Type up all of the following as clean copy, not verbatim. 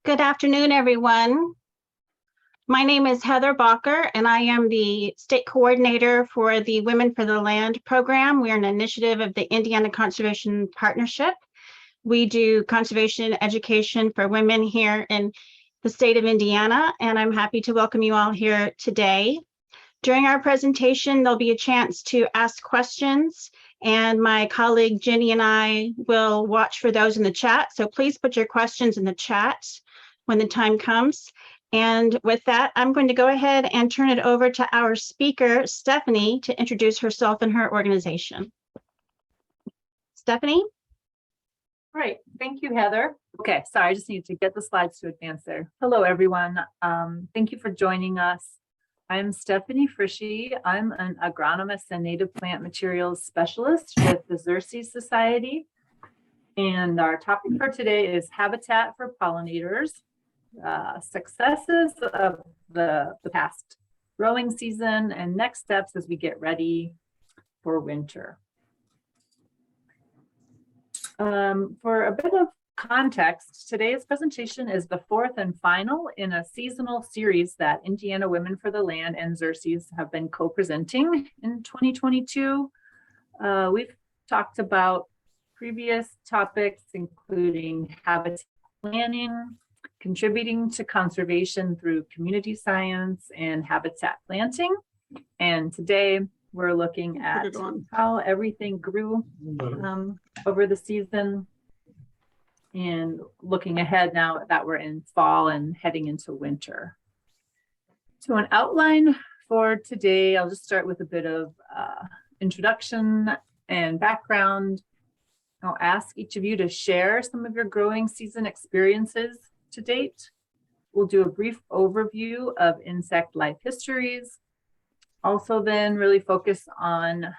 Good afternoon, everyone. My name is Heather Bacher, and I am the state coordinator for the Women for the Land program. We are an initiative of the Indiana Conservation Partnership. We do conservation education for women here in the state of Indiana, and I'm happy to welcome you all here today. During our presentation, there'll be a chance to ask questions, and my colleague Jenny and I will watch for those in the chat. So please put your questions in the chat when the time comes. And with that, I'm going to go ahead and turn it over to our speaker, Stephanie, to introduce herself and her organization. Stephanie? Great, thank you, Heather. Okay, sorry, I just need to get the slides to advance there. Hello, everyone. Thank you for joining us. I'm Stephanie Frischie. I'm an agronomist and native plant materials specialist with the Xerces Society. And our topic for today is habitat for pollinators, successes of the past growing season and next steps as we get ready for winter. For a bit of context, today's presentation is the fourth and final in a seasonal series that Indiana Women for the Land and Xerces have been co-presenting in 2022. We've talked about previous topics, including habitat planning, contributing to conservation through community science, and habitat planting. And today we're looking at how everything grew over the season and looking ahead now that we're in fall and heading into winter. So an outline for today, I'll just start with a bit of introduction and background. I'll ask each of you to share some of your growing season experiences to date. We'll do a brief overview of insect life histories. Also then really focus on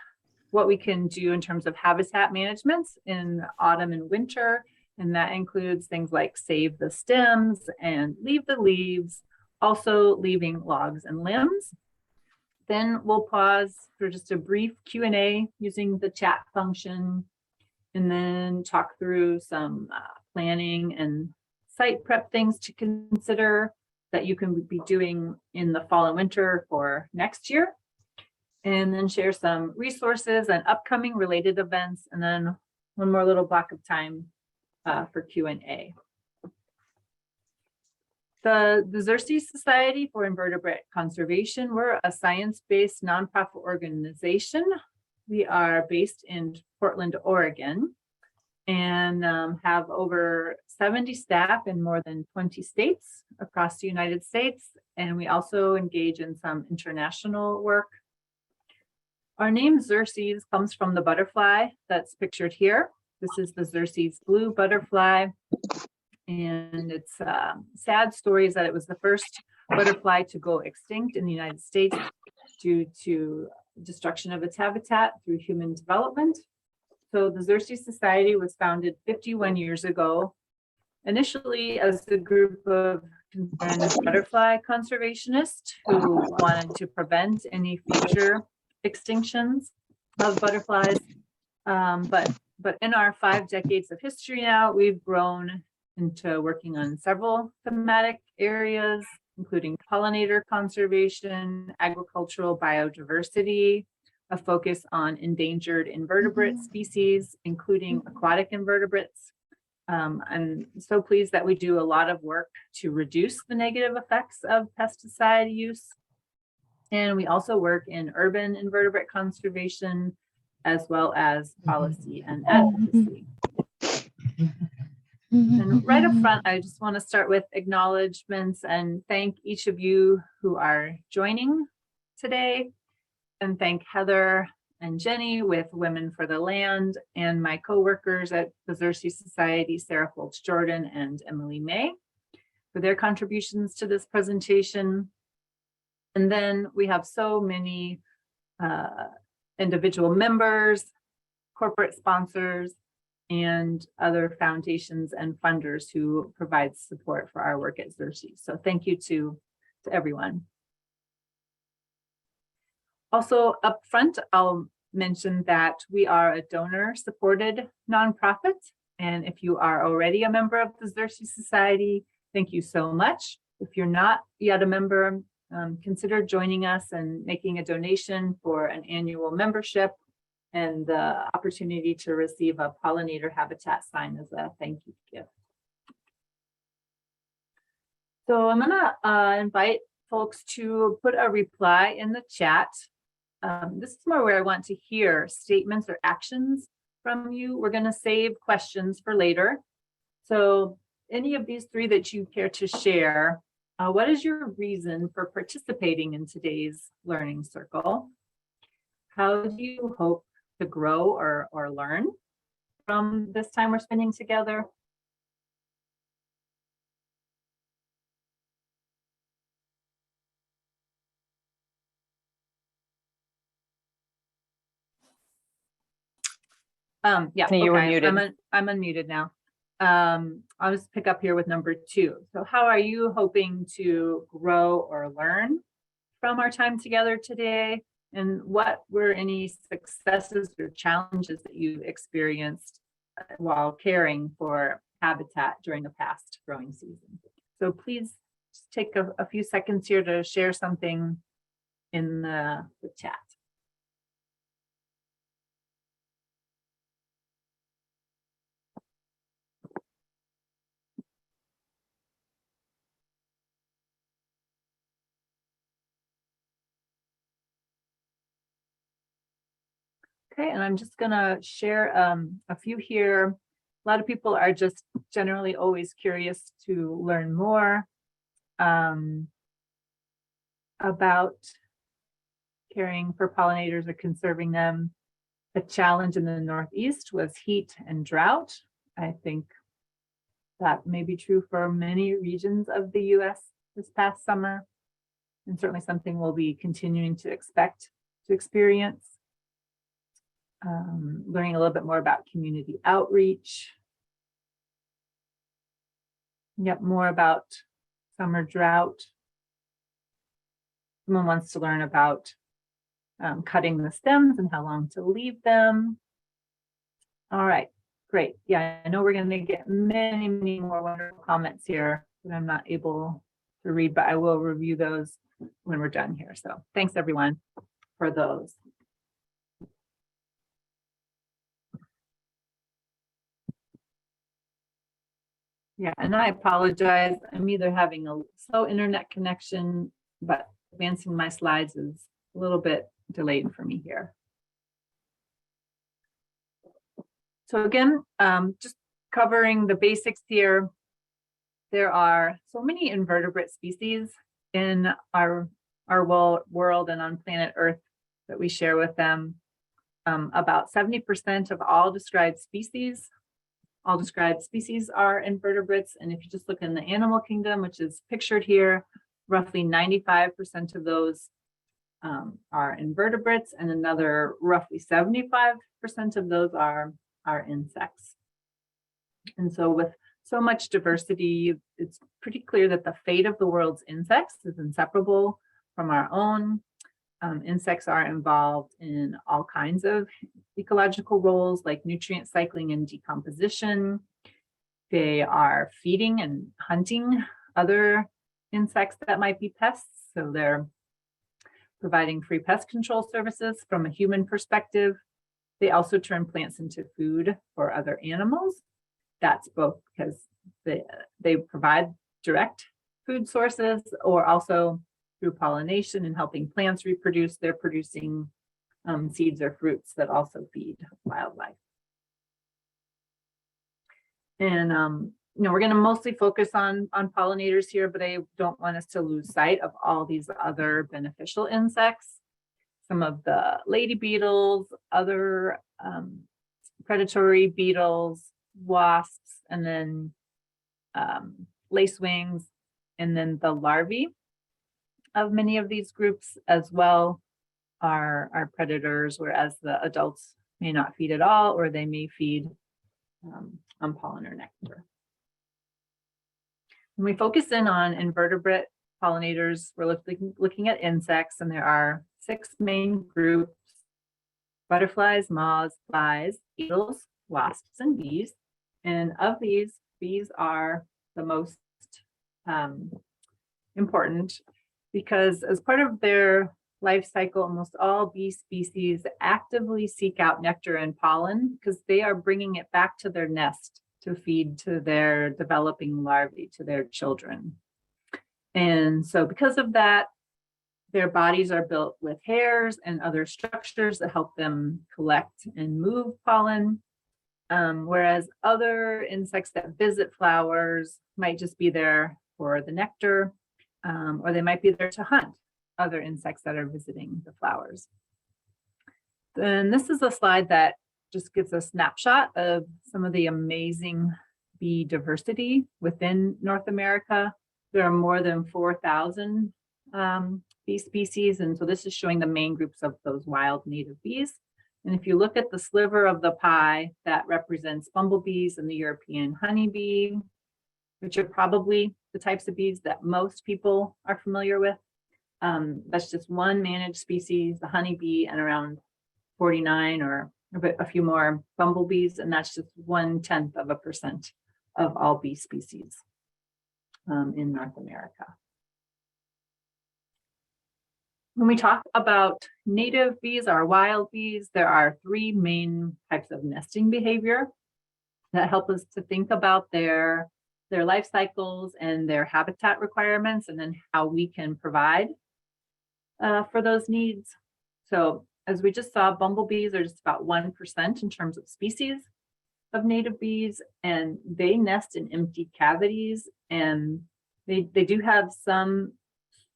what we can do in terms of habitat management in autumn and winter. And that includes things like save the stems and leave the leaves, also leaving logs and limbs. Then we'll pause for just a brief Q&A using the chat function, and then talk through some planning and site prep things to consider that you can be doing in the fall and winter for next year, and then share some resources and upcoming related events, and then one more little block of time for Q&A. The Xerces Society for Invertebrate Conservation, we're a science-based nonprofit organization. We are based in Portland, Oregon, and have over 70 staff in more than 20 states across the United States. And we also engage in some international work. Our name Xerces comes from the butterfly that's pictured here. This is the Xerces blue butterfly. And it's sad stories that it was the first butterfly to go extinct in the United States due to destruction of its habitat through human development. So the Xerces Society was founded 51 years ago, initially as a group of concerned butterfly conservationists who wanted to prevent any future extinctions of butterflies. But in our 5 decades of history now, we've grown into working on several thematic areas, including pollinator conservation, agricultural biodiversity, a focus on endangered invertebrate species, including aquatic invertebrates. I'm so pleased that we do a lot of work to reduce the negative effects of pesticide use. And we also work in urban invertebrate conservation, as well as policy and advocacy. And right up front, I just want to start with acknowledgements and thank each of you who are joining today, and thank Heather and Jenny with Women for the Land, and my co-workers at the Xerces Society, Sarah Foltz Jordan and Emily May, for their contributions to this presentation. And then we have so many individual members, corporate sponsors, and other foundations and funders who provide support for our work at Xerces. So thank you to everyone. Also up front, I'll mention that we are a donor-supported nonprofit. And if you are already a member of the Xerces Society, Thank you so much. If you're not yet a member, consider joining us and making a donation for an annual membership and the opportunity to receive a pollinator habitat sign as a thank you gift. So I'm gonna invite folks to put a reply in the chat. This is more where I want to hear statements or actions from you. We're gonna save questions for later. So any of these three that you care to share, what is your reason for participating in today's learning circle? How do you hope to grow or learn from this time we're spending together? Yeah, You were okay, muted. I'm unmuted now. I'll just pick up here with number 2. So how are you hoping to grow or learn from our time together today? And what were any successes or challenges that you experienced while caring for habitat during the past growing season? So please just take a few seconds here to share something in the chat. Okay, and I'm just gonna share a few here. A lot of people are just generally always curious to learn more about caring for pollinators or conserving them. The challenge in the Northeast was heat and drought. I think that may be true for many regions of the US this past summer, and certainly something we'll be continuing to expect to experience. Learning a little bit more about community outreach. Yep, more about summer drought. Someone wants to learn about cutting the stems and how long to leave them. All right, great. Yeah, I know we're going to get many, many more wonderful comments here that I'm not able to read, but I will review those when we're done here. So thanks everyone for those. Yeah, and I apologize. I'm either having a slow internet connection, but advancing my slides is a little bit delayed for me here. So again, just covering the basics here. There are so many invertebrate species in our world and on planet Earth that we share with them. About 70% of all described species are invertebrates. And if you just look in the animal kingdom, which is pictured here, roughly 95% of those are invertebrates, and another roughly 75% of those are insects. And so with so much diversity, it's pretty clear that the fate of the world's insects is inseparable from our own. Insects are involved in all kinds of ecological roles like nutrient cycling and decomposition. They are feeding and hunting other insects that might be pests. So they're providing free pest control services from a human perspective. They also turn plants into food for other animals. That's both because they provide direct food sources, or also through pollination and helping plants reproduce, they're producing seeds or fruits that also feed wildlife. And we're going to mostly focus on pollinators here, but I don't want us to lose sight of all these other beneficial insects. Some of the lady beetles, other predatory beetles, wasps, and then lacewings, and then the larvae of many of these groups as well are predators, whereas the adults may not feed at all, or they may feed on pollen or nectar. When we focus in on invertebrate pollinators, we're looking at insects, and there are 6 main groups: butterflies, moths, flies, beetles, wasps, and bees. And of these, bees are the most important because as part of their life cycle, almost all bee species actively seek out nectar and pollen because they are bringing it back to their nest to feed to their developing larvae, to their children. And so because of that, their bodies are built with hairs and other structures that help them collect and move pollen. Whereas other insects that visit flowers might just be there for the nectar, or they might be there to hunt other insects that are visiting the flowers. Then this is a slide that just gives a snapshot of some of the amazing bee diversity within North America. There are more than 4,000 bee species, and so this is showing the main groups of those wild native bees. And if you look at the sliver of the pie that represents bumblebees and the European honeybee, which are probably the types of bees that most people are familiar with, that's just one managed species, the honeybee, and around 49 or a few more bumblebees, and that's just 0.1% of all bee species in North America. When we talk about native bees or wild bees, there are three main types of nesting behavior that help us to think about their life cycles and their habitat requirements, and then how we can provide for those needs. So as we just saw, bumblebees are just about 1% in terms of species of native bees, and they nest in empty cavities, and they do have some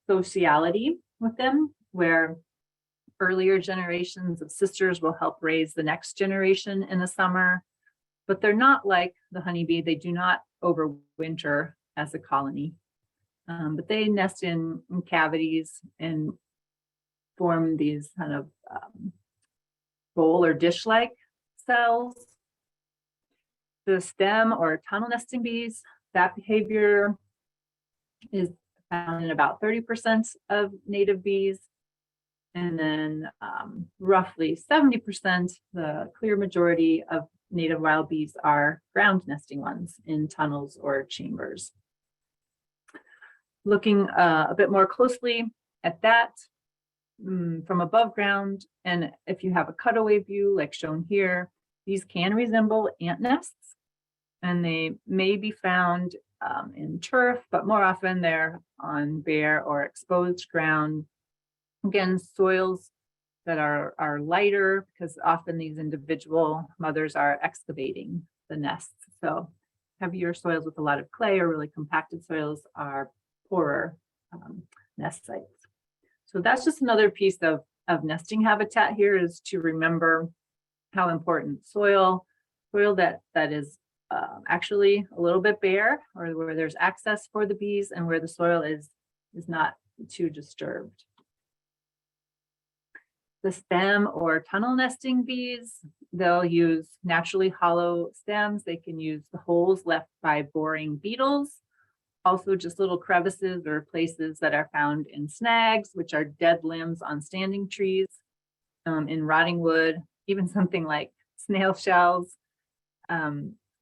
sociality with them, where earlier generations of sisters will help raise the next generation in the summer, but they're not like the honeybee. They do not overwinter as a colony, but they nest in cavities and form these kind of bowl or dish-like cells. The stem or tunnel nesting bees, that behavior is found in about 30% of native bees. And then roughly 70%, the clear majority of native wild bees are ground nesting ones in tunnels or chambers. Looking a bit more closely at that from above ground, and if you have a cutaway view like shown here, these can resemble ant nests, and they may be found in turf, but more often they're on bare or exposed ground. Again, soils that are lighter, because often these individual mothers are excavating the nests. So heavier soils with a lot of clay or really compacted soils are poorer nest sites. So that's just another piece of nesting habitat here, is to remember how important soil that is actually a little bit bare, or where there's access for the bees, and where the soil is not too disturbed. The stem or tunnel nesting bees, they'll use naturally hollow stems. They can use the holes left by boring beetles. Also just little crevices or places that are found in snags, which are dead limbs on standing trees, in rotting wood, even something like snail shells.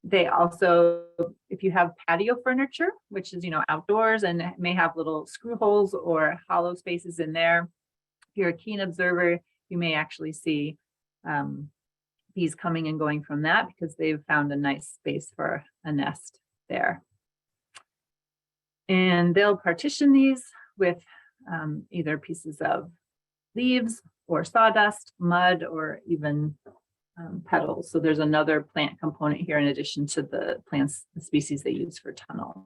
They also, if you have patio furniture, which is, outdoors and may have little screw holes or hollow spaces in there, if you're a keen observer, you may actually see bees coming and going from that because they've found a nice space for a nest there. And they'll partition these with either pieces of leaves or sawdust, mud, or even petals. So there's another plant component here in addition to the plants, the species they use for tunnels.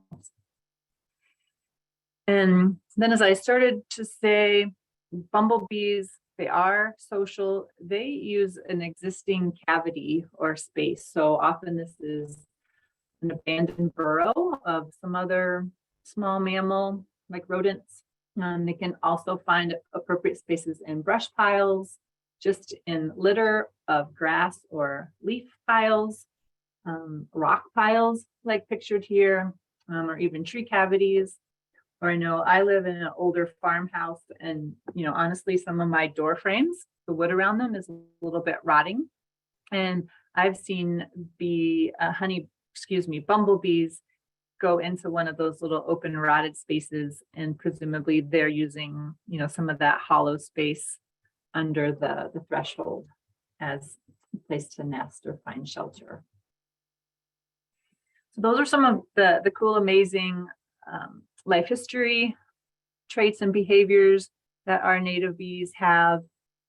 And then, as I started to say, bumblebees, they are social. They use an existing cavity or space. So often this is an abandoned burrow of some other small mammal like rodents. They can also find appropriate spaces in brush piles, just in litter of grass or leaf piles, rock piles like pictured here, or even tree cavities. Or I know I live in an older farmhouse, and honestly, some of my door frames, the wood around them is a little bit rotting. And I've seen bumblebees go into one of those little open rotted spaces, and presumably they're using, some of that hollow space under the threshold as a place to nest or find shelter. So those are some of the cool, amazing life history traits and behaviors that our native bees have.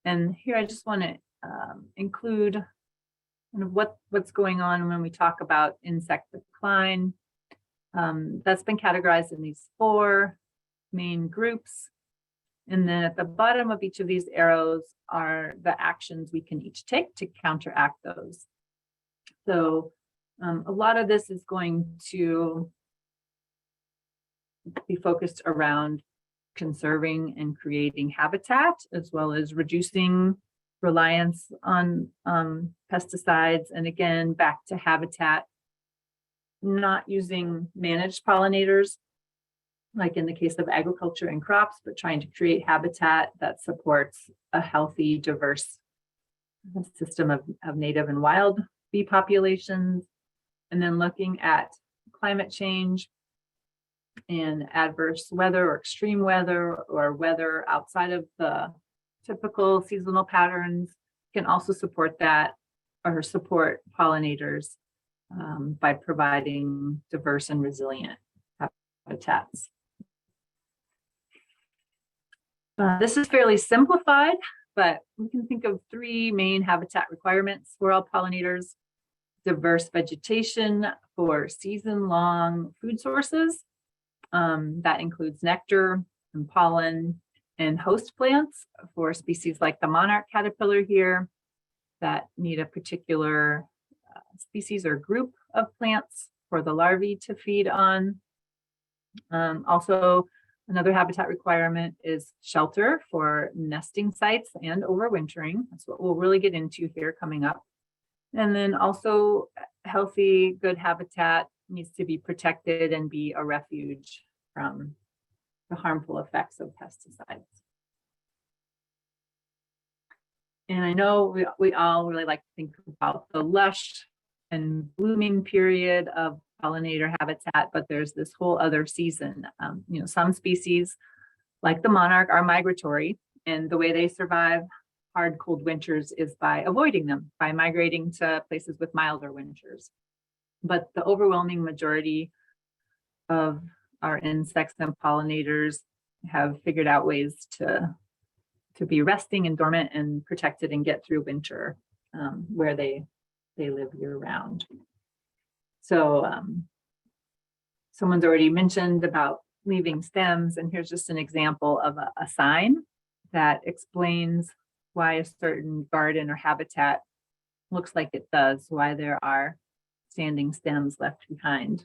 And here I just want to include kind of what's going on when we talk about insect decline. That's been categorized in these 4 main groups. And then at the bottom of each of these arrows are the actions we can each take to counteract those. So a lot of this is going to be focused around conserving and creating habitat, as well as reducing reliance on pesticides. And again, back to habitat, not using managed pollinators, like in the case of agriculture and crops, but trying to create habitat that supports a healthy, diverse system of native and wild bee populations. And then looking at climate change and adverse weather or extreme weather or weather outside of the typical seasonal patterns can also support that, or support pollinators by providing diverse and resilient habitats. This is fairly simplified, but we can think of 3 main habitat requirements for all pollinators: diverse vegetation for season-long food sources. That includes nectar and pollen, and host plants for species like the monarch caterpillar here that need a particular species or group of plants for the larvae to feed on. Also, another habitat requirement is shelter for nesting sites and overwintering. That's what we'll really get into here coming up. And then also healthy, good habitat needs to be protected and be a refuge from the harmful effects of pesticides. And I know we all really like to think about the lush and blooming period of pollinator habitat, but there's this whole other season. Some species, like the monarch, are migratory, and the way they survive hard, cold winters is by avoiding them, by migrating to places with milder winters. But the overwhelming majority of our insects and pollinators have figured out ways to be resting and dormant and protected and get through winter where they live year round. So someone's already mentioned about leaving stems, and here's just an example of a sign that explains why a certain garden or habitat looks like it does, why there are standing stems left behind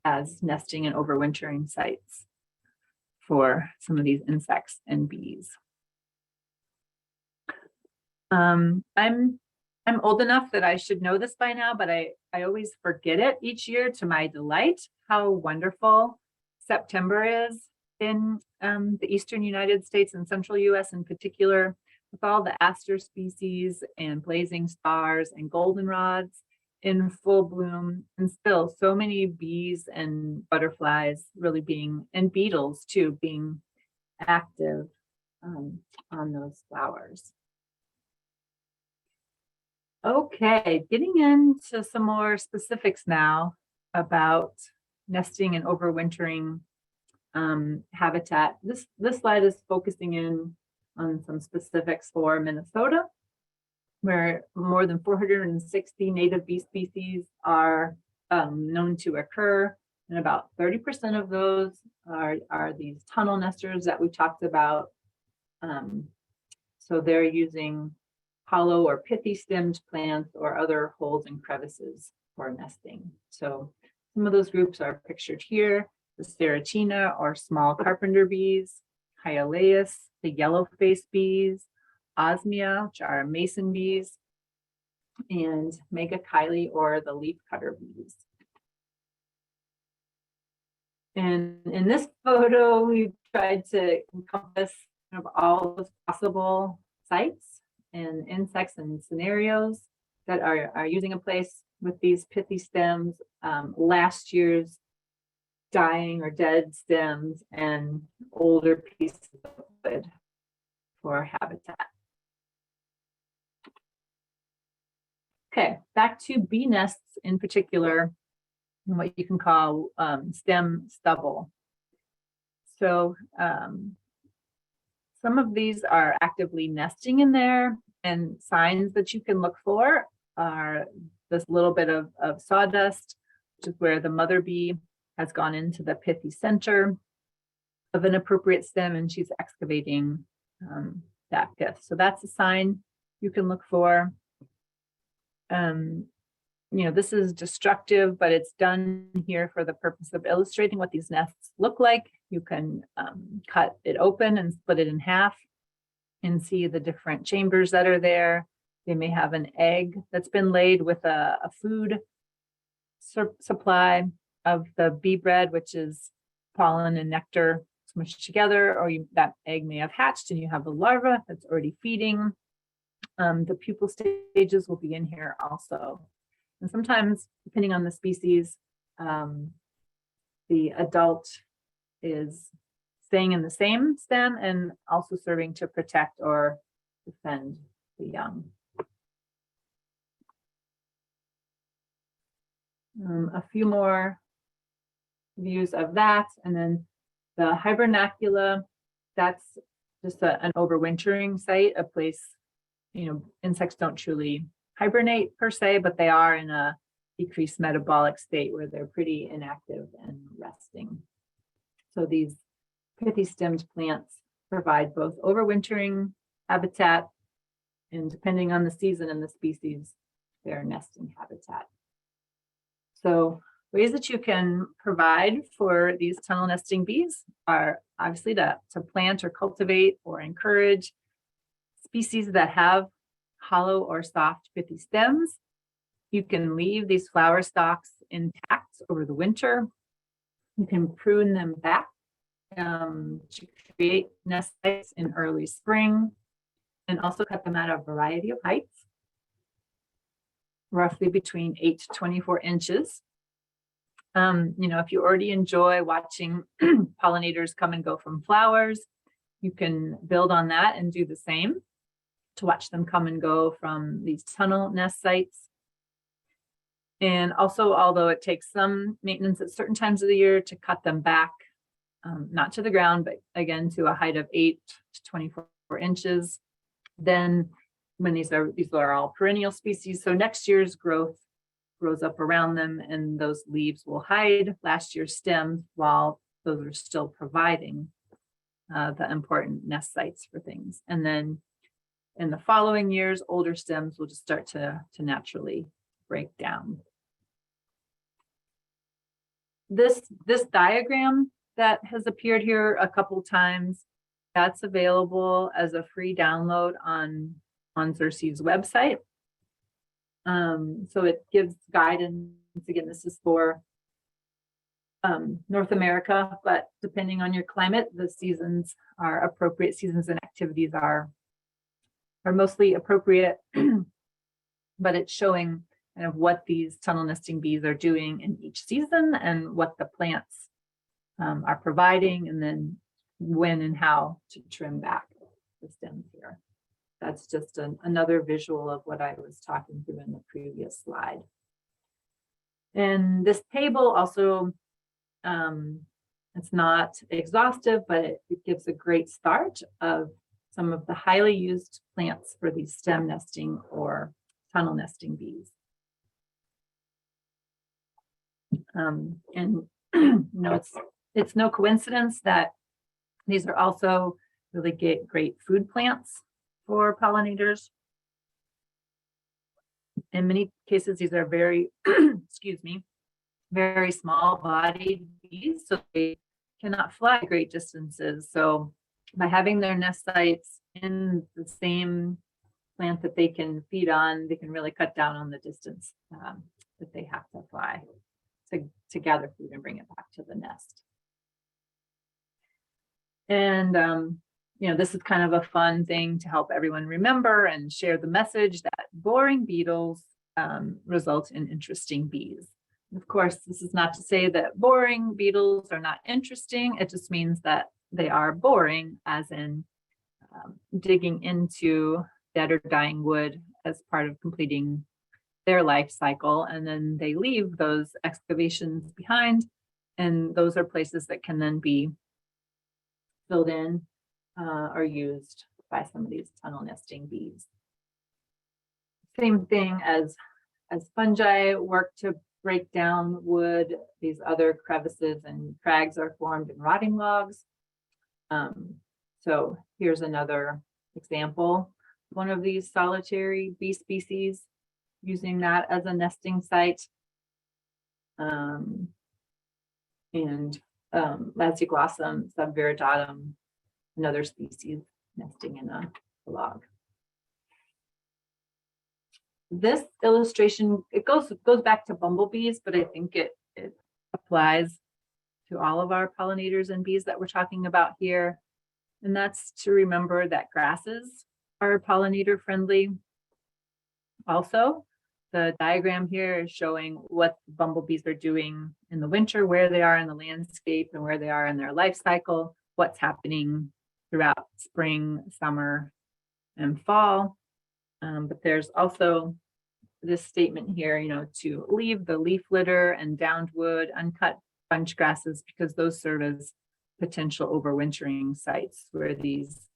as nesting and overwintering sites for some of these insects and bees. I'm old enough that I should know this by now, but I always forget it each year, to my delight, how wonderful September is in the eastern United States and central US in particular, with all the aster species and blazing stars and goldenrods in full bloom, and still so many bees and butterflies really being, and beetles too, being active on those flowers. Okay, getting into some more specifics now about nesting and overwintering habitat. This slide is focusing in on some specifics for Minnesota, where more than 460 native bee species are known to occur, and about 30% of those are these tunnel nesters that we talked about. So they're using hollow or pithy stemmed plants or other holes and crevices for nesting. So some of those groups are pictured here: the Serratina or small carpenter bees, Hyalaeus, the yellow-faced bees, Osmia, which are mason bees, and Megachile or the leafcutter bees. And in this photo, we tried to encompass kind of all the possible sites and insects and scenarios that are using a place with these pithy stems. Last year's dying or dead stems and older pieces of wood for habitat. Okay, back to bee nests in particular, and what you can call stem stubble. So some of these are actively nesting in there, and signs that you can look for are this little bit of sawdust, which is where the mother bee has gone into the pithy center of an appropriate stem and she's excavating that pith. So that's a sign you can look for. This is destructive, but it's done here for the purpose of illustrating what these nests look like. You can cut it open and split it in half and see the different chambers that are there. They may have an egg that's been laid with a food supply of the bee bread, which is pollen and nectar smushed together, or that egg may have hatched and you have a larva that's already feeding. The pupal stages will be in here also. And sometimes, depending on the species, the adult is staying in the same stem and also serving to protect or defend the young. A few more views of that, and then the hibernacula, that's just an overwintering site, a place, insects don't truly hibernate per se, but they are in a decreased metabolic state where they're pretty inactive and resting. So these pithy stemmed plants provide both overwintering habitat and, depending on the season and the species, their nesting habitat. So ways that you can provide for these tunnel nesting bees are obviously to plant or cultivate or encourage species that have hollow or soft pithy stems. You can leave these flower stalks intact over the winter. You can prune them back to create nest sites in early spring, and also cut them at a variety of heights, roughly between 8 to 24 inches. If you already enjoy watching pollinators come and go from flowers, you can build on that and do the same to watch them come and go from these tunnel nest sites. And also, although it takes some maintenance at certain times of the year to cut them back, not to the ground, but again to a height of 8 to 24 inches, then when these are all perennial species, so next year's growth grows up around them and those leaves will hide last year's stems while those are still providing the important nest sites for things. And then in the following years, older stems will just start to naturally break down. This diagram that has appeared here a couple times, that's available as a free download on Xerces' website. So it gives guidance. Again, this is for North America, but depending on your climate, the seasons are appropriate. Seasons and activities are mostly appropriate, but it's showing kind of what these tunnel nesting bees are doing in each season and what the plants are providing, and then when and how to trim back the stems here. That's just another visual of what I was talking through in the previous slide. And this table also, it's not exhaustive, but it gives a great start of some of the highly used plants for these stem nesting or tunnel nesting bees. And it's no coincidence that these are also really great food plants for pollinators. In many cases, these are very, very small bodied bees, so they cannot fly great distances. So by having their nest sites in the same plant that they can feed on, they can really cut down on the distance that they have to fly to gather food and bring it back to the nest. And this is kind of a fun thing to help everyone remember and share the message that boring beetles result in interesting bees. Of course, this is not to say that boring beetles are not interesting. It just means that they are boring, as in digging into dead or dying wood as part of completing their life cycle. And then they leave those excavations behind. And those are places that can then be filled in or used by some of these tunnel nesting bees. Same thing as fungi work to break down wood, these other crevices and crags are formed in rotting logs. So here's another example, one of these solitary bee species using that as a nesting site. And Lanciglossum subviridatum, another species nesting in a log. This illustration, it goes back to bumblebees, but I think it applies to all of our pollinators and bees that we're talking about here. And that's to remember that grasses are pollinator friendly. Also, the diagram here is showing what bumblebees are doing in the winter, where they are in the landscape and where they are in their life cycle, what's happening throughout spring, summer, and fall. But there's also this statement here, to leave the leaf litter and downed wood, uncut bunch grasses, because those serve as potential overwintering sites where these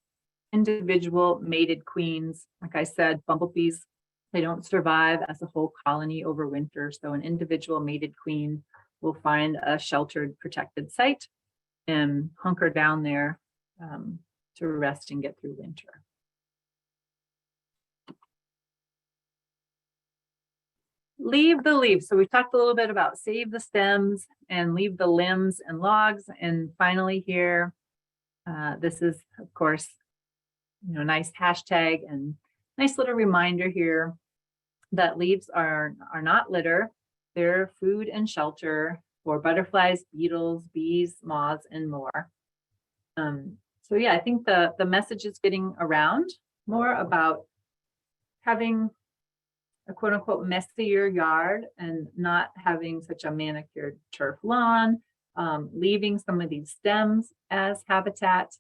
individual mated queens, like I said, bumblebees, they don't survive as a whole colony over winter. So an individual mated queen will find a sheltered, protected site and hunker down there to rest and get through winter. Leave the leaves. So we talked a little bit about save the stems and leave the limbs and logs. And finally here, this is, of course, nice hashtag and nice little reminder here that leaves are not litter. They're food and shelter for butterflies, beetles, bees, moths, and more. So yeah, I think the message is getting around more about having a quote unquote messier yard and not having such a manicured turf lawn, leaving some of these stems as habitat,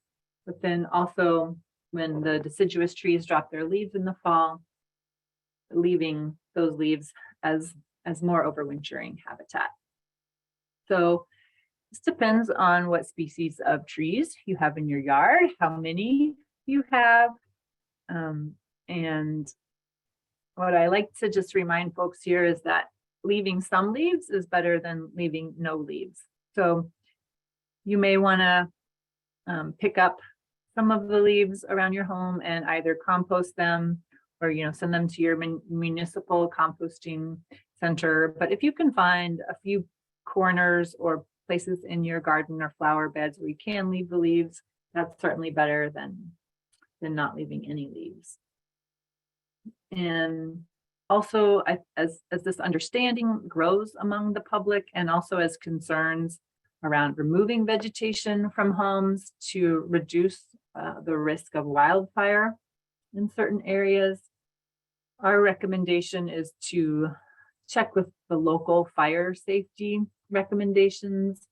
but then also when the deciduous trees drop their leaves in the fall, leaving those leaves as more overwintering habitat. So this depends on what species of trees you have in your yard, how many you have, and what I like to just remind folks here is that leaving some leaves is better than leaving no leaves. So you may want to pick up some of the leaves around your home and either compost them or send them to your municipal composting center. But if you can find a few corners or places in your garden or flower beds where you can leave the leaves, that's certainly better than not leaving any leaves. And also, as this understanding grows among the public, and also as concerns around removing vegetation from homes to reduce the risk of wildfire in certain areas, our recommendation is to check with the local fire safety recommendations,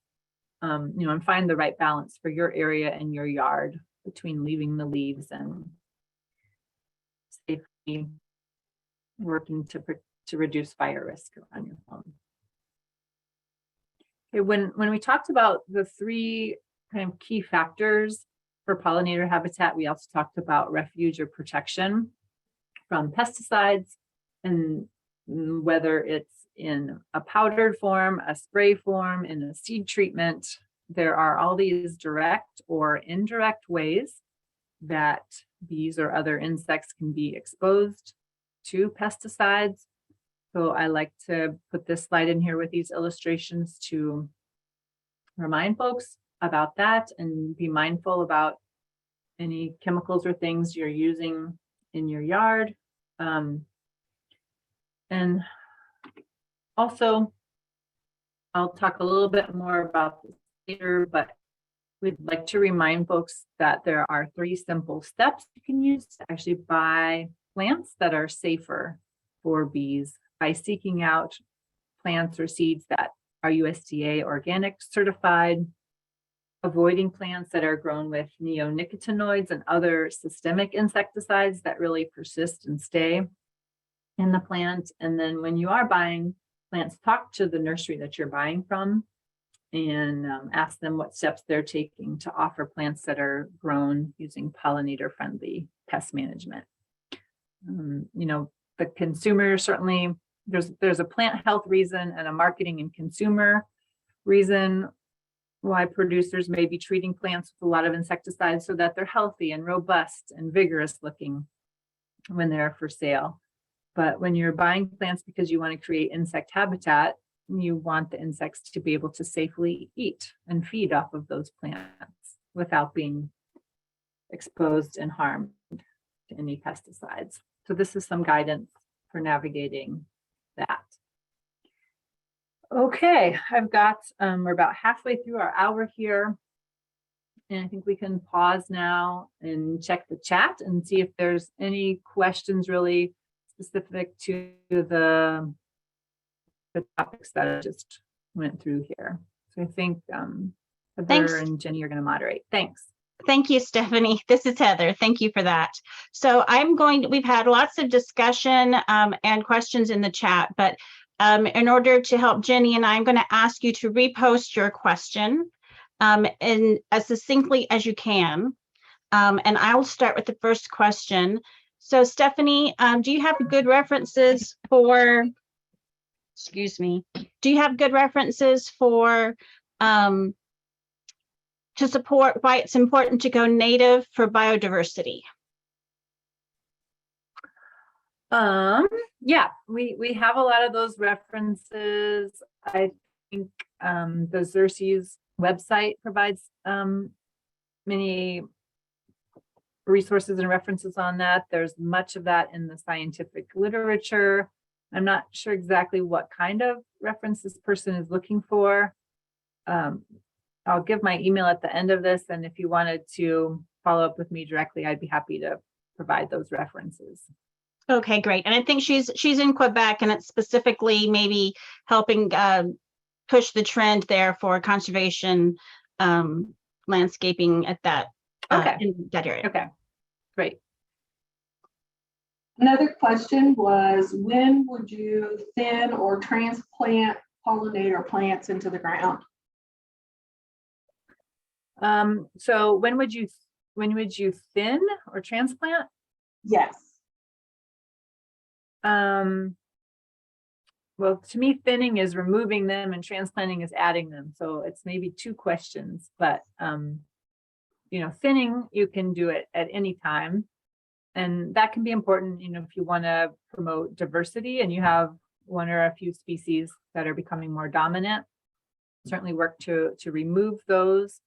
and find the right balance for your area and your yard between leaving the leaves and safely working to reduce fire risk on your home. Okay, when we talked about the three kind of key factors for pollinator habitat, we also talked about refuge or protection from pesticides, and whether it's in a powdered form, a spray form, in a seed treatment, there are all these direct or indirect ways that bees or other insects can be exposed to pesticides. So I like to put this slide in here with these illustrations to remind folks about that and be mindful about any chemicals or things you're using in your yard. And also, I'll talk a little bit more about this later, but we'd like to remind folks that there are 3 simple steps you can use to actually buy plants that are safer for bees by seeking out plants or seeds that are USDA organic certified, avoiding plants that are grown with neonicotinoids and other systemic insecticides that really persist and stay in the plant. And then when you are buying plants, talk to the nursery that you're buying from and ask them what steps they're taking to offer plants that are grown using pollinator-friendly pest management. The consumer, certainly there's a plant health reason and a marketing and consumer reason why producers may be treating plants with a lot of insecticides so that they're healthy and robust and vigorous looking when they're for sale. But when you're buying plants because you want to create insect habitat, you want the insects to be able to safely eat and feed off of those plants without being exposed and harmed to any pesticides. So this is some guidance for navigating that. Okay, we're about halfway through our hour here. And I think we can pause now and check the chat and see if there's any questions really specific to the topics that I just went through here. So I think Heather and Jenny are going to moderate. Thanks. Thank you, Stephanie. This is Heather. Thank you for that. So we've had lots of discussion and questions in the chat, but in order to help Jenny and I'm going to ask you to repost your question and as succinctly as you can. And I'll start with the first question. So Stephanie, do you have good references for, to support why it's important to go native for biodiversity? Yeah, we have a lot of those references. I think the Xerces website provides many resources and references on that. There's much of that in the scientific literature. I'm not sure exactly what kind of reference this person is looking for. I'll give my email at the end of this, and if you wanted to follow up with me directly, I'd be happy to provide those references. Okay, great. And I think she's in Quebec, and it's specifically maybe helping push the trend there for conservation landscaping at that in that area. Okay, great. Another question was, when would you thin or transplant pollinator plants into the ground? So when would you thin or transplant? Yes. Well, to me, thinning is removing them and transplanting is adding them. So it's maybe two questions, but thinning, you can do it at any time. And that can be important, if you want to promote diversity and you have one or a few species that are becoming more dominant, certainly work to remove those.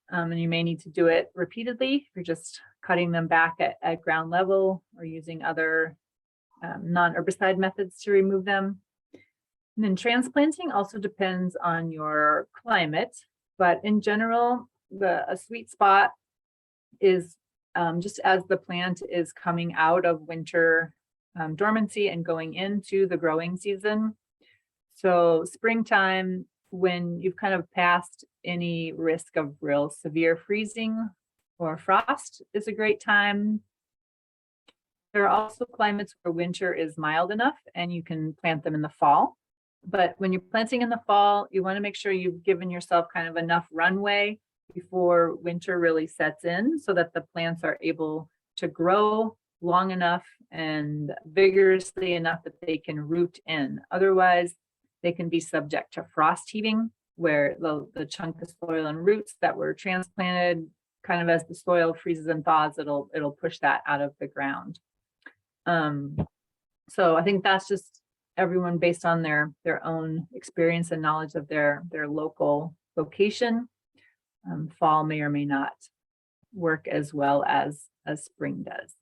And you may need to do it repeatedly if you're just cutting them back at ground level or using other non-herbicide methods to remove them. And then transplanting also depends on your climate, but in general, a sweet spot is just as the plant is coming out of winter dormancy and going into the growing season. So springtime, when you've kind of passed any risk of real severe freezing or frost, is a great time. There are also climates where winter is mild enough and you can plant them in the fall. But when you're planting in the fall, you want to make sure you've given yourself kind of enough runway before winter really sets in so that the plants are able to grow long enough and vigorously enough that they can root in. Otherwise, they can be subject to frost heaving, where the chunk of soil and roots that were transplanted, kind of as the soil freezes and thaws, it'll push that out of the ground. So I think that's just everyone based on their own experience and knowledge of their local location. Fall may or may not work as well as spring does.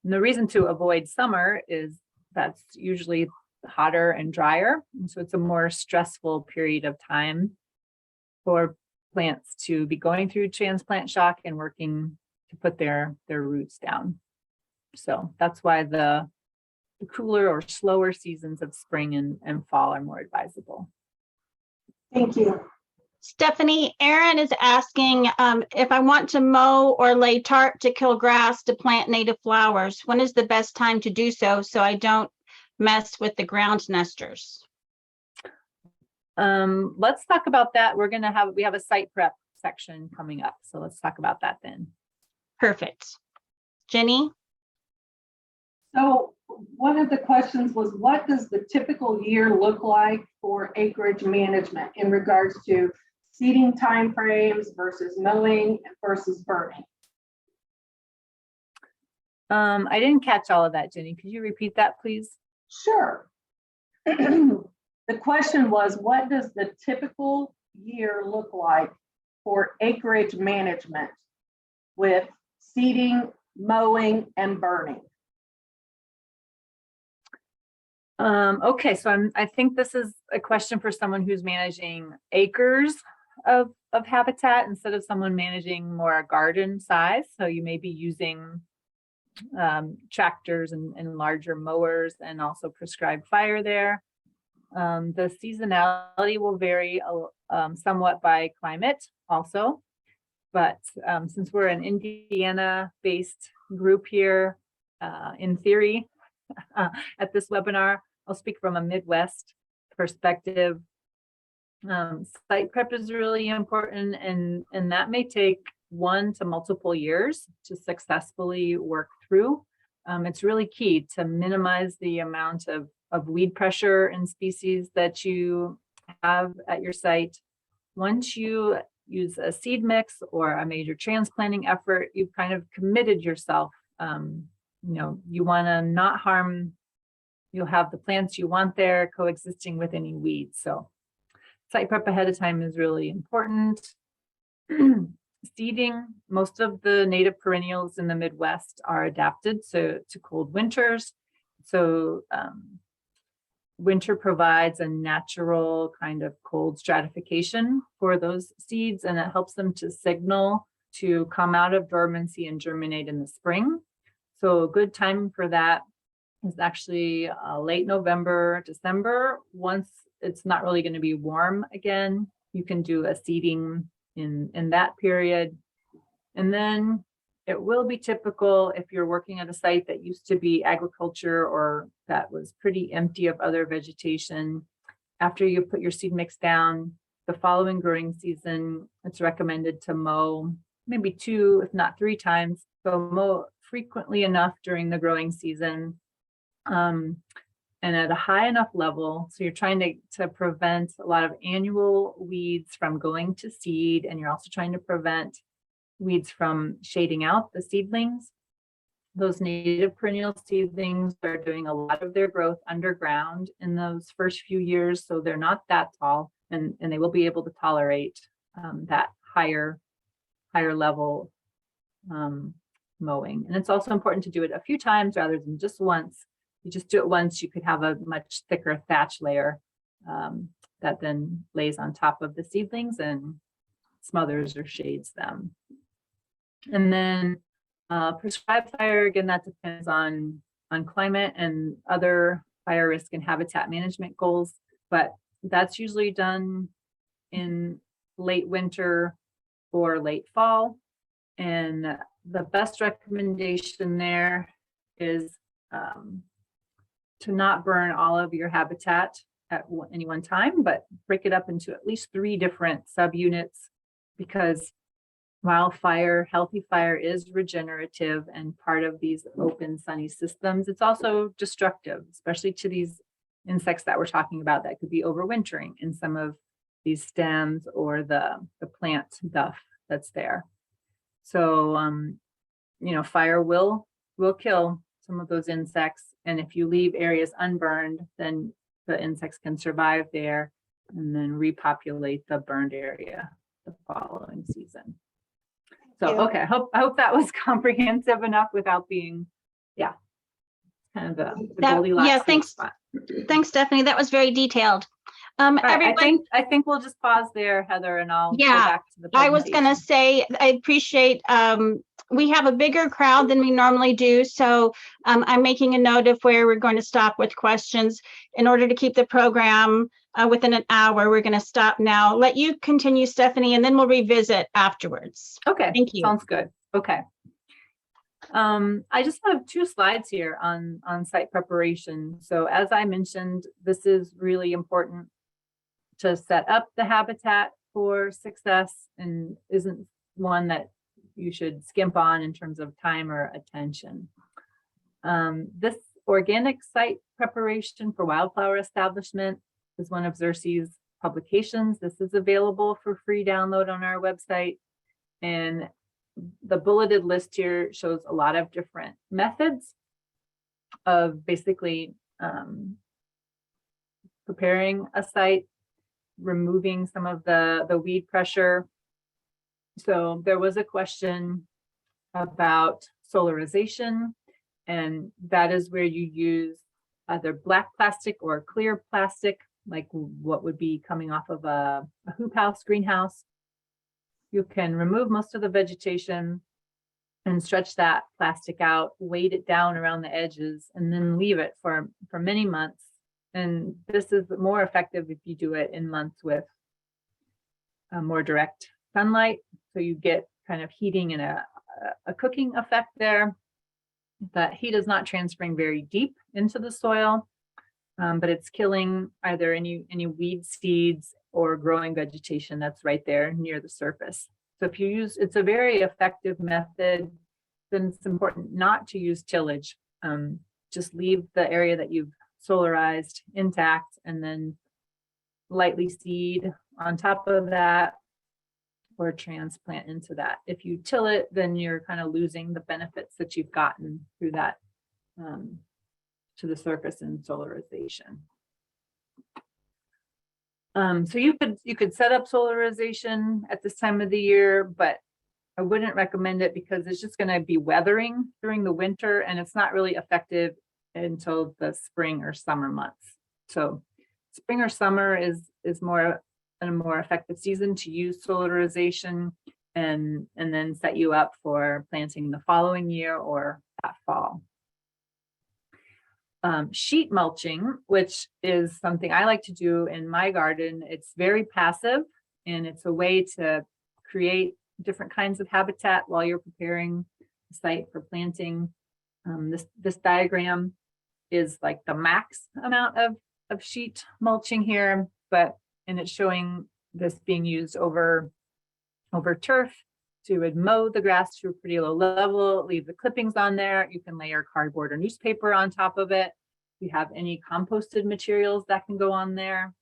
And the reason to avoid summer is that's usually hotter and drier. And so it's a more stressful period of time for plants to be going through transplant shock and working to put their roots down. So that's why the the cooler or slower seasons of spring and fall are more advisable. Thank you. Stephanie, Aaron is asking if I want to mow or lay tarp to kill grass to plant native flowers, when is the best time to do so I don't mess with the ground nesters? Let's talk about that. We have a site prep section coming up. So let's talk about that then. Perfect. Jenny? So one of the questions was, what does the typical year look like for acreage management in regards to seeding timeframes versus mowing versus burning? I didn't catch all of that, Jenny. Could you repeat that, please? Sure. The question was, what does the typical year look like for acreage management with seeding, mowing, and burning? Okay, so I think this is a question for someone who's managing acres of habitat instead of someone managing more a garden size. So you may be using tractors and larger mowers and also prescribed fire there. The seasonality will vary somewhat by climate also, but since we're an Indiana-based group here, in theory, at this webinar, I'll speak from a Midwest perspective. Site prep is really important, and that may take 1 to multiple years to successfully work through. It's really key to minimize the amount of weed pressure and species that you have at your site. Once you use a seed mix or a major transplanting effort, you've kind of committed yourself. You want to not harm, you'll have the plants you want there coexisting with any weeds. So site prep ahead of time is really important. Seeding, most of the native perennials in the Midwest are adapted to cold winters. So winter provides a natural kind of cold stratification for those seeds, and it helps them to signal to come out of dormancy and germinate in the spring. So a good time for that is actually late November, December. Once it's not really going to be warm again, you can do a seeding in that period. And then it will be typical if you're working at a site that used to be agriculture or that was pretty empty of other vegetation. After you put your seed mix down, the following growing season, it's recommended to mow maybe 2, if not 3 times. So mow frequently enough during the growing season, and at a high enough level. So you're trying to prevent a lot of annual weeds from going to seed, and you're also trying to prevent weeds from shading out the seedlings. Those native perennial seedlings are doing a lot of their growth underground in those first few years, so they're not that tall, and they will be able to tolerate that higher level mowing. And it's also important to do it a few times rather than just once. You just do it once, you could have a much thicker thatch layer that then lays on top of the seedlings and smothers or shades them. And then prescribed fire, again, that depends on climate and other fire risk and habitat management goals, but that's usually done in late winter or late fall. And the best recommendation there is to not burn all of your habitat at any one time, but break it up into at least 3 different subunits, because wildfire, healthy fire is regenerative and part of these open sunny systems. It's also destructive, especially to these insects that we're talking about that could be overwintering in some of these stems or the plant duff that's there. So, fire will kill some of those insects. And if you leave areas unburned, then the insects can survive there and then repopulate the burned area the following season. So, okay, I hope that was comprehensive enough without being, kind of the Goldilocks. Yeah, thanks. Thanks, Stephanie. That was very detailed. Right, I think we'll just pause there, Heather, and I'll go back to the presentation. I was going to say, I appreciate we have a bigger crowd than we normally do, so I'm making a note of where we're going to stop with questions. In order to keep the program within an hour, we're going to stop now. Let you continue, Stephanie, and then we'll revisit afterwards. Okay, Thank you. sounds good. Okay. I just have 2 slides here on site preparation. So as I mentioned, this is really important to set up the habitat for success and isn't one that you should skimp on in terms of time or attention. This organic site preparation for wildflower establishment is one of Xerces publications. This is available for free download on our website. And the bulleted list here shows a lot of different methods of basically preparing a site, removing some of the weed pressure. So there was a question about solarization, and that is where you use either black plastic or clear plastic, like what would be coming off of a hoop house, greenhouse. You can remove most of the vegetation and stretch that plastic out, weight it down around the edges, and then leave it for many months. And this is more effective if you do it in months with more direct sunlight. So you get kind of heating and a cooking effect there. That heat is not transferring very deep into the soil, but it's killing either any weed seeds or growing vegetation that's right there near the surface. So if you use, it's a very effective method, then it's important not to use tillage. Just leave the area that you've solarized intact and then lightly seed on top of that or transplant into that. If you till it, then you're kind of losing the benefits that you've gotten through that to the surface and solarization. So you could set up solarization at this time of the year, but I wouldn't recommend it because it's just going to be weathering during the winter and it's not really effective until the spring or summer months. So spring or summer is more a more effective season to use solarization and then set you up for planting the following year or that fall. Sheet mulching, which is something I like to do in my garden. It's very passive and it's a way to create different kinds of habitat while you're preparing the site for planting. This diagram is like the max amount of sheet mulching here, and it's showing this being used over turf. So you would mow the grass to a pretty low level, leave the clippings on there. You can layer cardboard or newspaper on top of it. You have any composted materials that can go on there.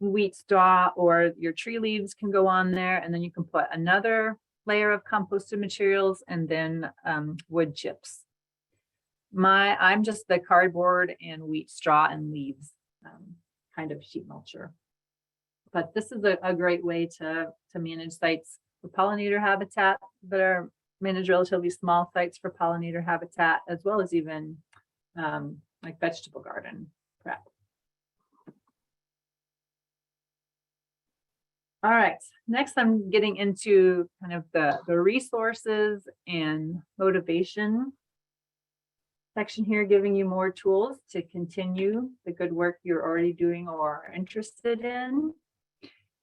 Wheat straw or your tree leaves can go on there. And then you can put another layer of composted materials and then wood chips. I'm just the cardboard and wheat straw and leaves kind of sheet mulcher. But this is a great way to manage sites for pollinator habitat that are manage relatively small sites for pollinator habitat, as well as even like vegetable garden prep. All right, next I'm getting into kind of the resources and motivation section here, giving you more tools to continue the good work you're already doing or are interested in.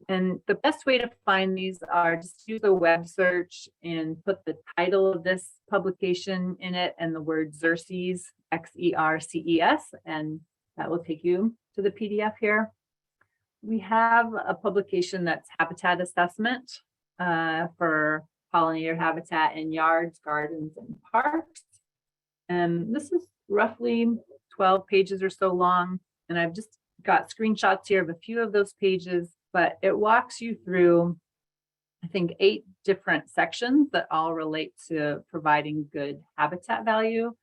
And the best way to find these are just use a web search and put the title of this publication in it and the word Xerces, Xerces, and that will take you to the PDF here. We have a publication that's habitat assessment for pollinator habitat in yards, gardens, and parks. And this is roughly 12 pages or so long. And I've just got screenshots here of a few of those pages, but it walks you through, I think, 8 different sections that all relate to providing good habitat value.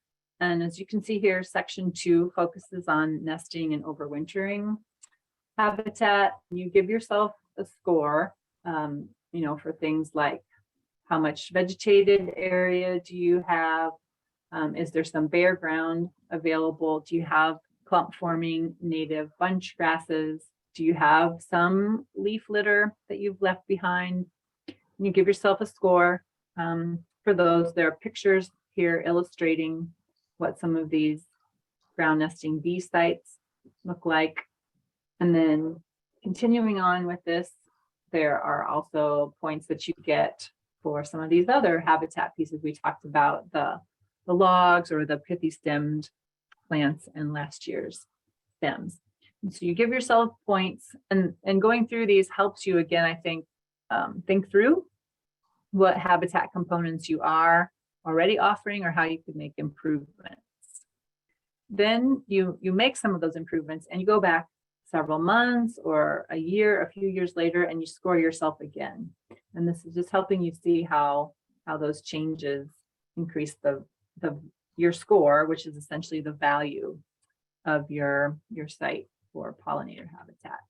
And as you can see here, section 2 focuses on nesting and overwintering habitat. You give yourself a score, for things like how much vegetated area do you have? Is there some bare ground available? Do you have clump forming native bunch grasses? Do you have some leaf litter that you've left behind? And you give yourself a score. For for those, there are pictures here illustrating what some of these ground nesting bee sites look like. And then continuing on with this, there are also points that you get for some of these other habitat pieces. We talked about the logs or the pithy stemmed plants and last year's stems. And so you give yourself points, and going through these helps you again, I think, think through what habitat components you are already offering or how you could make improvements. Then you make some of those improvements and you go back several months or a year, a few years later, and you score yourself again. And this is just helping you see how those changes increase your score, which is essentially the value of your site for pollinator habitat.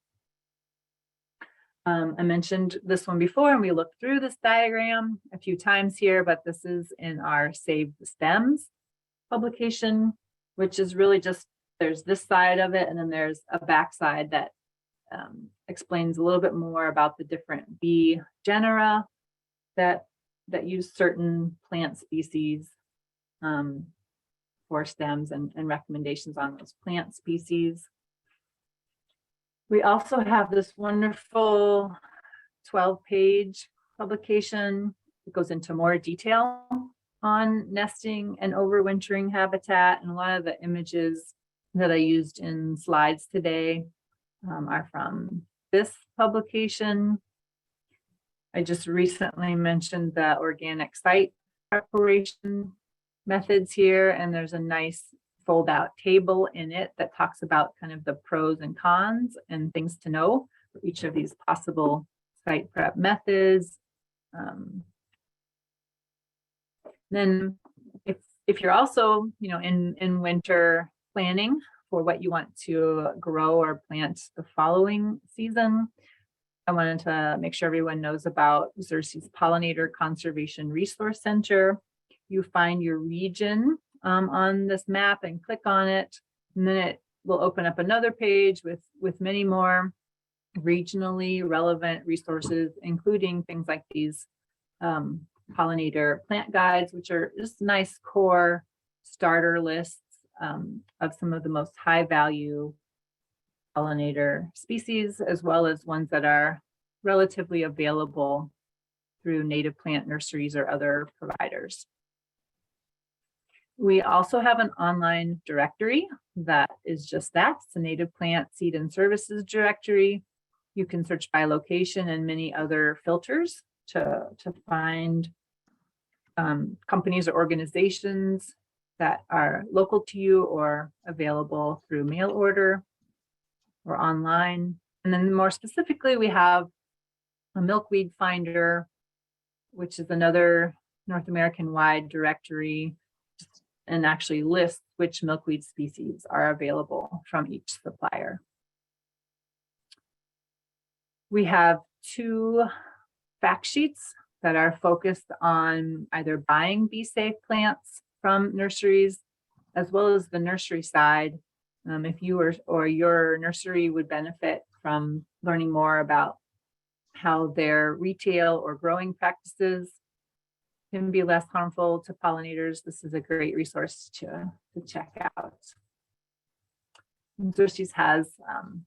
I mentioned this one before, and we looked through this diagram a few times here, but this is in our Save the Stems publication, which is really just, there's this side of it, and then there's a back side that explains a little bit more about the different bee genera that use certain plant species for stems, and recommendations on those plant species. We also have this wonderful 12-page publication that goes into more detail on nesting and overwintering habitat. And a lot of the images that I used in slides today are from this publication. I just recently mentioned the organic site preparation methods here, and there's a nice fold-out table in it that talks about kind of the pros and cons and things to know for each of these possible site prep methods. Then if you're also, in winter planning for what you want to grow or plant the following season, I wanted to make sure everyone knows about Xerces Pollinator Conservation Resource Center. You find your region on this map and click on it, and then it will open up another page with many more regionally relevant resources, including things like these pollinator plant guides, which are just nice core starter lists of some of the most high value pollinator species, as well as ones that are relatively available through native plant nurseries or other providers. We also have an online directory that is just that. It's a native plant seed and services directory. You can search by location and many other filters to find companies or organizations that are local to you or available through mail order or online. And then more specifically, we have a milkweed finder, which is another North American wide directory, and actually lists which milkweed species are available from each supplier. We have 2 fact sheets that are focused on either buying bee safe plants from nurseries, as well as the nursery side. If you or your nursery would benefit from learning more about how their retail or growing practices can be less harmful to pollinators, this is a great resource to check out. Xerces has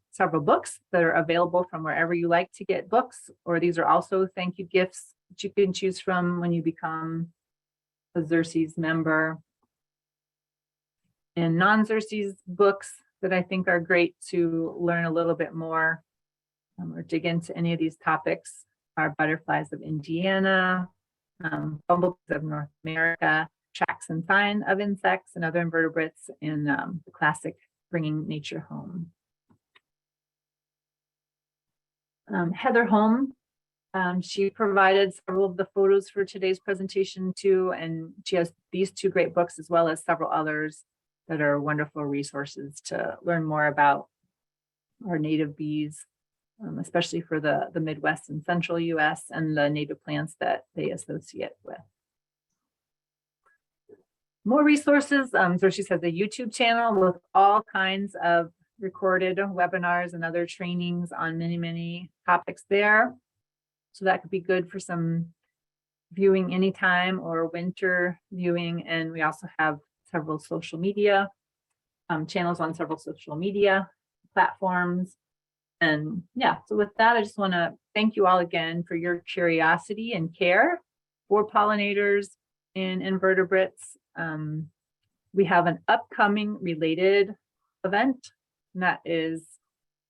several books that are available from wherever you like to get books, or these are also thank you gifts that you can choose from when you become a Xerces member. And non-Xerces books that I think are great to learn a little bit more or dig into any of these topics are Butterflies of Indiana, Bumblebees of North America, Tracks and Sign of Insects and Other Invertebrates, and the classic Bringing Nature Home. Heather Holm, she provided several of the photos for today's presentation too, and she has these 2 great books as well as several others that are wonderful resources to learn more about our native bees, especially for the Midwest and Central US and the native plants that they associate with. More resources. Xerces has a YouTube channel with all kinds of recorded webinars and other trainings on many topics there. So that could be good for some viewing anytime or winter viewing. And we also have several social media channels on several social media platforms. And yeah, so with that, I just want to thank you all again for your curiosity and care for pollinators and invertebrates. We have an upcoming related event, and that is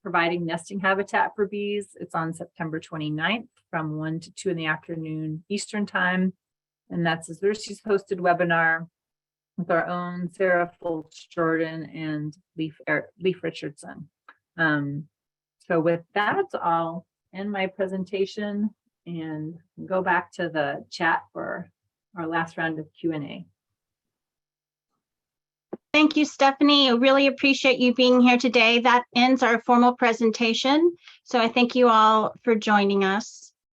providing nesting habitat for bees. It's on September 29th from 1 to 2 in the afternoon Eastern time. And that's a Xerces hosted webinar with our own Sarah Fultz Jordan and Leaf Richardson. So with that, I'll end my presentation and go back to the chat for our last round of Q&A. Thank you, Stephanie. I really appreciate you being here today. That ends our formal presentation. So I thank you all for joining us.